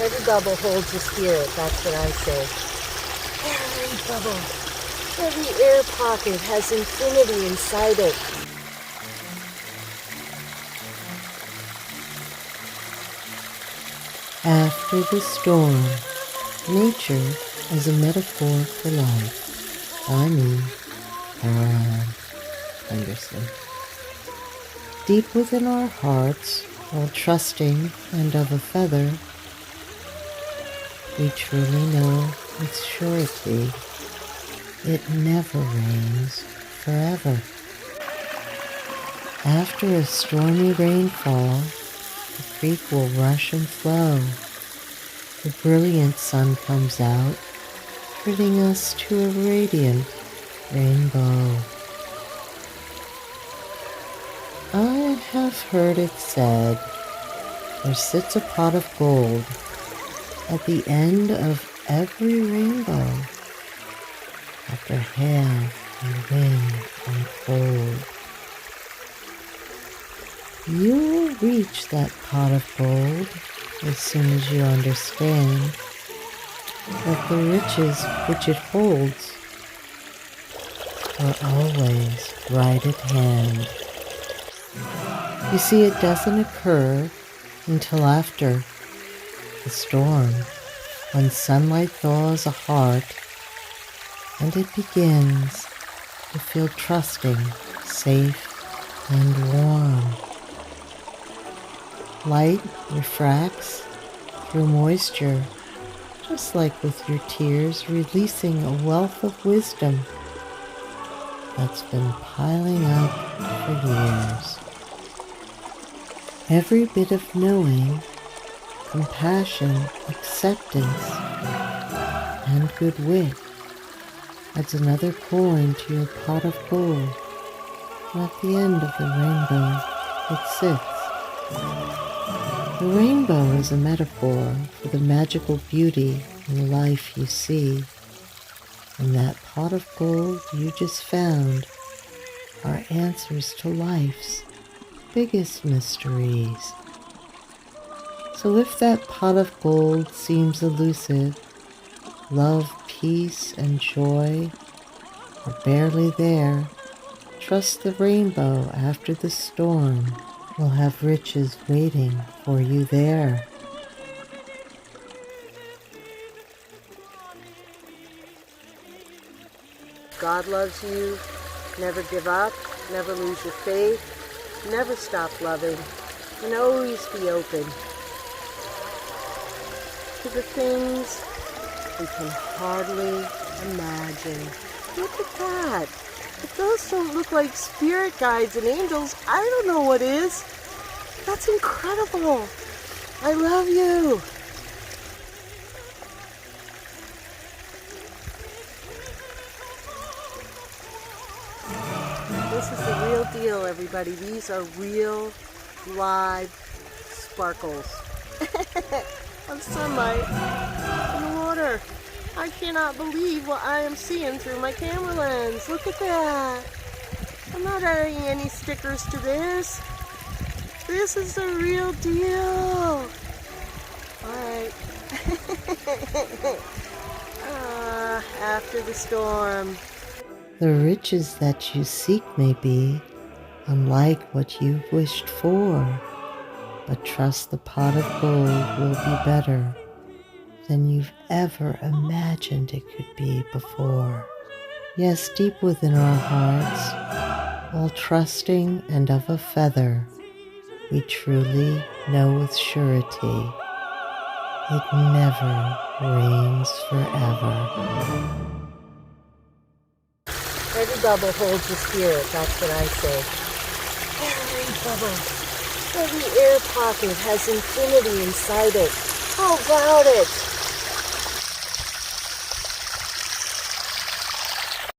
Every bubble holds a spirit, that's what I say. Every bubble, every air pocket has infinity inside it. After the storm, nature is a metaphor for life. I mean, Henderson. Deep within our hearts, while trusting and of a feather, we truly know with surety it never rains forever. After a stormy rainfall, the creek will rush and flow. The brilliant sun comes out, treating us to a radiant rainbow. I have heard it said, there sits a pot of gold at the end of every rainbow, after hail and wind and cold. You will reach that pot of gold as soon as you understand that the riches which it holds are always right at hand. You see, it doesn't occur until after the storm, when sunlight thaws a heart and it begins to feel trusting, safe, and warm. Light refracts through moisture, just like with your tears, releasing a wealth of wisdom that's been piling up for years. Every bit of knowing, compassion, acceptance, and good wit adds another coin to your pot of gold, and at the end of the rainbow it sits. The rainbow is a metaphor for the magical beauty in life you see, and that pot of gold you just found are answers to life's biggest mysteries. So if that pot of gold seems elusive, love, peace, and joy are barely there, trust the rainbow after the storm will have riches waiting for you there. God loves you. Never give up. Never lose your faith. Never stop loving. And always be open to the things we can hardly imagine. Look at that. If those don't look like spirit guides and angels, I don't know what is. That's incredible. I love you. This is the real deal, everybody. These are real, live sparkles of sunlight in the water. I cannot believe what I am seeing through my camera lens. Look at that. I'm not adding any stickers to this. This is the real deal. Alright. After the storm. The riches that you seek may be unlike what you've wished for, but trust the pot of gold will be better than you've ever imagined it could be before. Yes, deep within our hearts, while trusting and of a feather, we truly know with surety it never rains forever. Every bubble holds a spirit, that's what I say. Every bubble, every air pocket has infinity inside it. How about it?